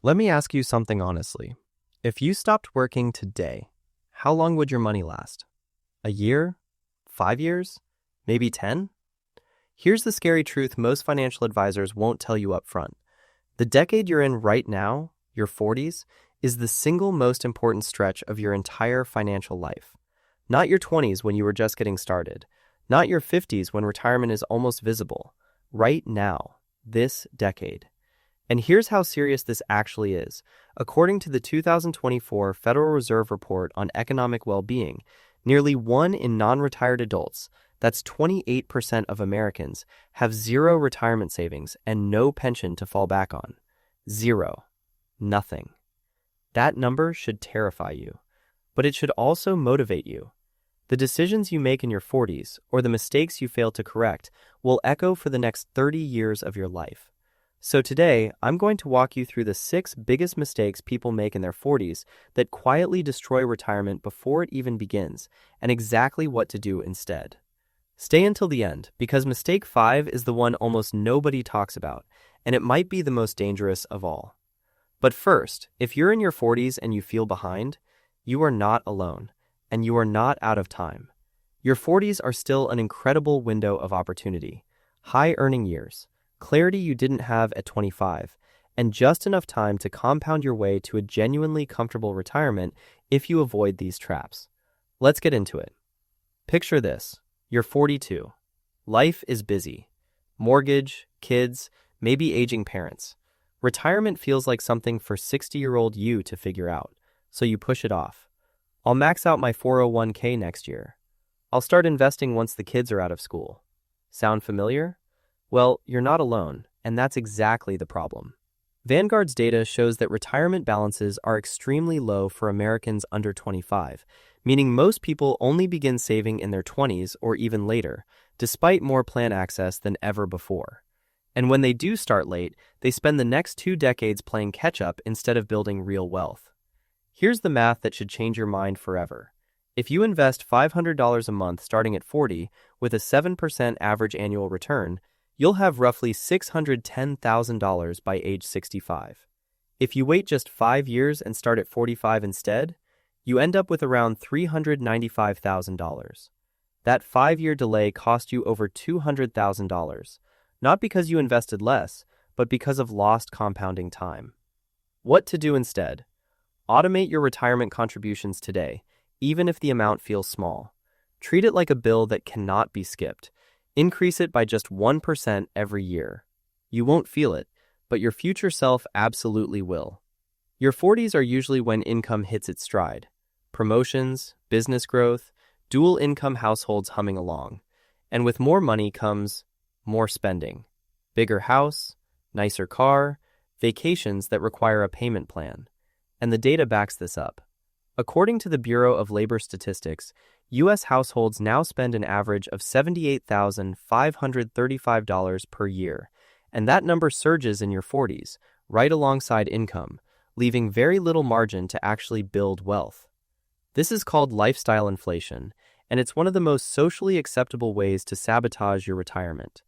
Let me ask you something honestly. If you stopped working today, how long would your money last? A year? 5 years? Maybe 10? Here's the scary truth most financial advisors won't tell you up front. The decade you're in right now, your 40s, is the single most important stretch of your entire financial life. Not your 20s when you were just getting started. Not your 50s when retirement is almost visible. Right now, this decade. And here's how serious this actually is. According to the 2024 Federal Reserve Report on Economic Well-Being, nearly 1 in non-retired adults, that's 28% of Americans, have zero retirement savings and no pension to fall back on. Zero. Nothing. That number should terrify you, but it should also motivate you. The decisions you make in your 40s, or the mistakes you fail to correct, will echo for the next 30 years of your life. So today, I'm going to walk you through the 6 biggest mistakes people make in their 40s that quietly destroy retirement before it even begins, and exactly what to do instead. Stay until the end, because mistake 5 is the one almost nobody talks about, and it might be the most dangerous of all. But first, if you're in your 40s and you feel behind, you are not alone, and you are not out of time. Your 40s are still an incredible window of opportunity, high earning years, clarity you didn't have at 25, and just enough time to compound your way to a genuinely comfortable retirement if you avoid these traps. Let's get into it. Picture this. You're 42. Life is busy. Mortgage, kids, maybe aging parents. Retirement feels like something for 60-year-old you to figure out, so you push it off. I'll max out my 401k next year. I'll start investing once the kids are out of school. Sound familiar? Well, you're not alone, and that's exactly the problem. Vanguard's data shows that retirement balances are extremely low for Americans under 25, meaning most people only begin saving in their 20s or even later, despite more plan access than ever before. And when they do start late, they spend the next 2 decades playing catch-up instead of building real wealth. Here's the math that should change your mind forever. If you invest $500 a month starting at 40 with a 7% average annual return, you'll have roughly $610,000 by age 65. If you wait just 5 years and start at 45 instead, you end up with around $395,000. That 5-year delay cost you over $200,000, not because you invested less, but because of lost compounding time. What to do instead? Automate your retirement contributions today, even if the amount feels small. Treat it like a bill that cannot be skipped. Increase it by just 1% every year. You won't feel it, but your future self absolutely will. Your 40s are usually when income hits its stride. Promotions, business growth, dual income households humming along. And with more money comes more spending. Bigger house, nicer car, vacations that require a payment plan. And the data backs this up. According to the Bureau of Labor Statistics, U.S. households now spend an average of $78,535 per year, and that number surges in your 40s, right alongside income, leaving very little margin to actually build wealth. This is called lifestyle inflation, and it's one of the most socially acceptable ways to sabotage your retirement.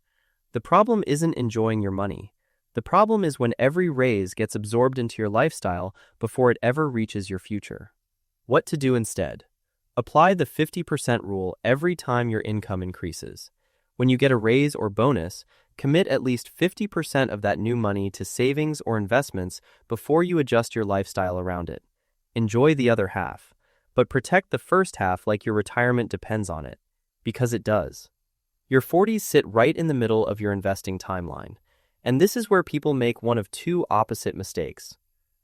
The problem isn't enjoying your money. The problem is when every raise gets absorbed into your lifestyle before it ever reaches your future. What to do instead? Apply the 50% rule every time your income increases. When you get a raise or bonus, commit at least 50% of that new money to savings or investments before you adjust your lifestyle around it. Enjoy the other half, but protect the first half like your retirement depends on it, because it does. Your 40s sit right in the middle of your investing timeline, and this is where people make one of 2 opposite mistakes.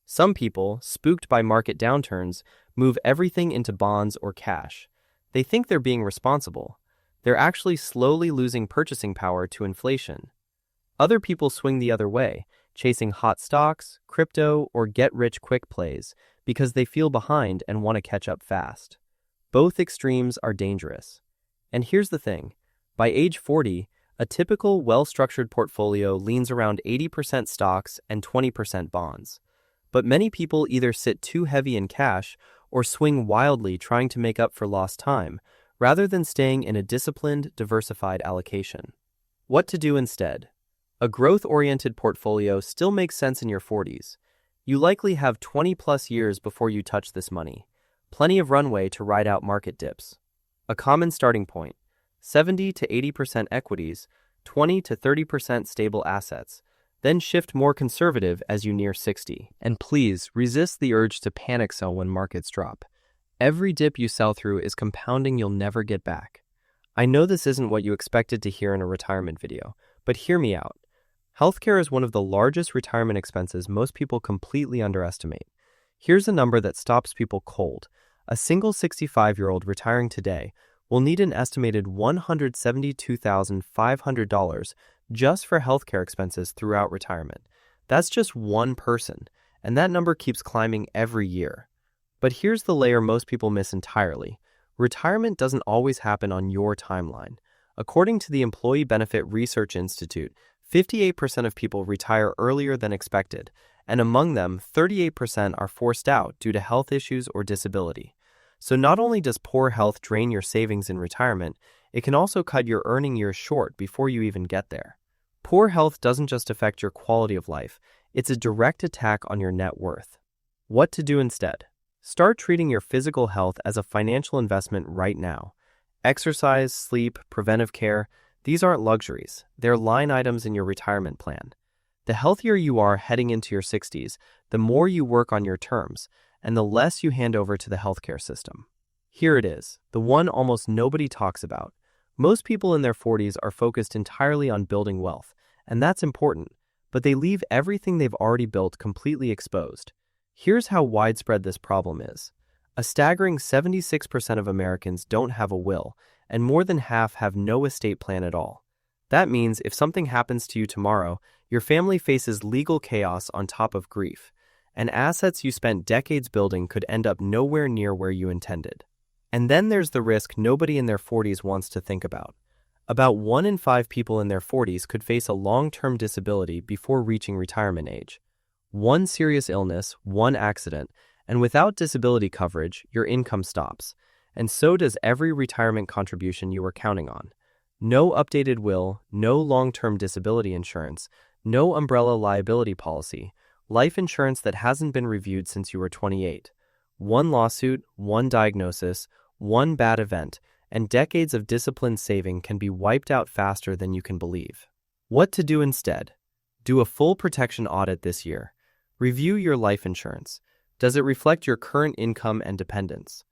Some people, spooked by market downturns, move everything into bonds or cash. They think they're being responsible. They're actually slowly losing purchasing power to inflation. Other people swing the other way, chasing hot stocks, crypto, or get-rich-quick plays because they feel behind and want to catch up fast. Both extremes are dangerous. And here's the thing. By age 40, a typical well-structured portfolio leans around 80% stocks and 20% bonds. But many people either sit too heavy in cash or swing wildly trying to make up for lost time, rather than staying in a disciplined, diversified allocation. What to do instead? A growth-oriented portfolio still makes sense in your 40s. You likely have 20 plus years before you touch this money. Plenty of runway to ride out market dips. A common starting point: 70 to 80% equities, 20 to 30% stable assets. Then shift more conservative as you near 60. And please resist the urge to panic sell when markets drop. Every dip you sell through is compounding you'll never get back. I know this isn't what you expected to hear in a retirement video, but hear me out. Healthcare is one of the largest retirement expenses most people completely underestimate. Here's a number that stops people cold. A single 65-year-old retiring today will need an estimated $172,500 just for healthcare expenses throughout retirement. That's just one person, and that number keeps climbing every year. But here's the layer most people miss entirely. Retirement doesn't always happen on your timeline. According to the Employee Benefit Research Institute, 58% of people retire earlier than expected, and among them, 38% are forced out due to health issues or disability. So not only does poor health drain your savings in retirement, it can also cut your earning years short before you even get there. Poor health doesn't just affect your quality of life, it's a direct attack on your net worth. What to do instead? Start treating your physical health as a financial investment right now. Exercise, sleep, preventive care, these aren't luxuries. They're line items in your retirement plan. The healthier you are heading into your 60s, the more you work on your terms, and the less you hand over to the healthcare system. Here it is, the one almost nobody talks about. Most people in their 40s are focused entirely on building wealth, and that's important, but they leave everything they've already built completely exposed. Here's how widespread this problem is. A staggering 76% of Americans don't have a will, and more than half have no estate plan at all. That means if something happens to you tomorrow, your family faces legal chaos on top of grief, and assets you spent decades building could end up nowhere near where you intended. And then there's the risk nobody in their 40s wants to think about. About 1 in 5 people in their 40s could face a long-term disability before reaching retirement age. One serious illness, one accident, and without disability coverage, your income stops. And so does every retirement contribution you were counting on. No updated will, no long-term disability insurance, no umbrella liability policy, life insurance that hasn't been reviewed since you were 28. One lawsuit, one diagnosis, one bad event, and decades of disciplined saving can be wiped out faster than you can believe. What to do instead? Do a full protection audit this year. Review your life insurance. Does it reflect your current income and dependents?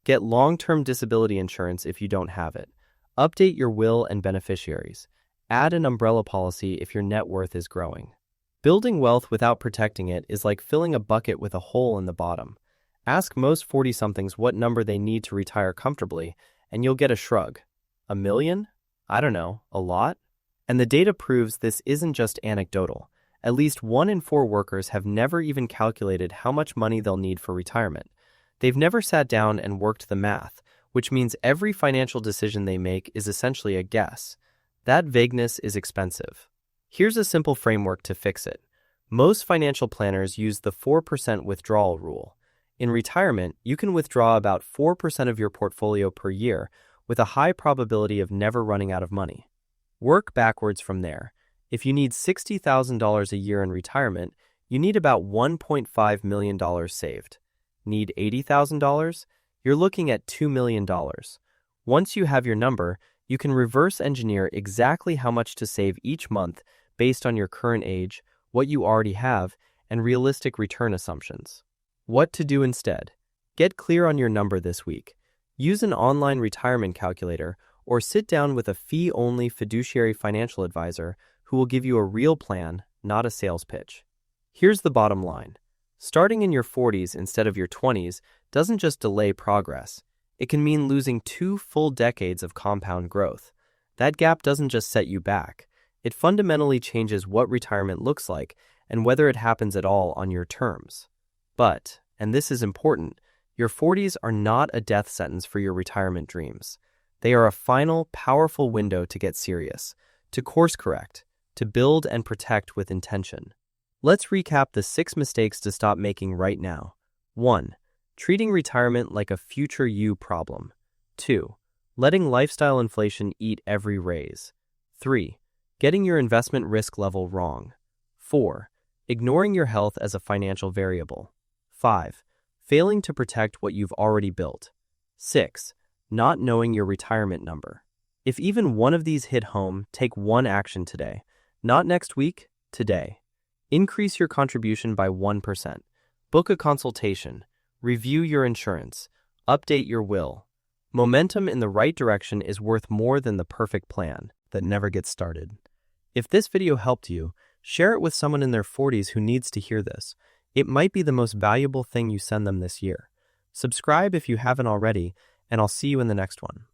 Get long-term disability insurance if you don't have it. Update your will and beneficiaries. Add an umbrella policy if your net worth is growing. Building wealth without protecting it is like filling a bucket with a hole in the bottom. Ask most 40-somethings what number they need to retire comfortably, and you'll get a shrug. $1 million? I don't know, a lot? And the data proves this isn't just anecdotal. At least 1 in 4 workers have never even calculated how much money they'll need for retirement. They've never sat down and worked the math, which means every financial decision they make is essentially a guess. That vagueness is expensive. Here's a simple framework to fix it. Most financial planners use the 4% withdrawal rule. In retirement, you can withdraw about 4% of your portfolio per year with a high probability of never running out of money. Work backwards from there. If you need $60,000 a year in retirement, you need about $1.5 million saved. Need $80,000? You're looking at $2 million. Once you have your number, you can reverse engineer exactly how much to save each month based on your current age, what you already have, and realistic return assumptions. What to do instead? Get clear on your number this week. Use an online retirement calculator or sit down with a fee-only fiduciary financial advisor who will give you a real plan, not a sales pitch. Here's the bottom line. Starting in your 40s instead of your 20s doesn't just delay progress. It can mean losing 2 full decades of compound growth. That gap doesn't just set you back. It fundamentally changes what retirement looks like and whether it happens at all on your terms. But, and this is important, your 40s are not a death sentence for your retirement dreams. They are a final, powerful window to get serious, to course correct, to build and protect with intention. Let's recap the 6 mistakes to stop making right now. 1. Treating retirement like a future you problem. 2. Letting lifestyle inflation eat every raise. 3. Getting your investment risk level wrong. 4. ignoring your health as a financial variable. 5. Failing to protect what you've already built. 6. Not knowing your retirement number. If even one of these hit home, take one action today. Not next week, today. Increase your contribution by 1%. Book a consultation. Review your insurance. Update your will. Momentum in the right direction is worth more than the perfect plan that never gets started. If this video helped you, share it with someone in their 40s who needs to hear this. It might be the most valuable thing you send them this year. Subscribe if you haven't already, and I'll see you in the next one.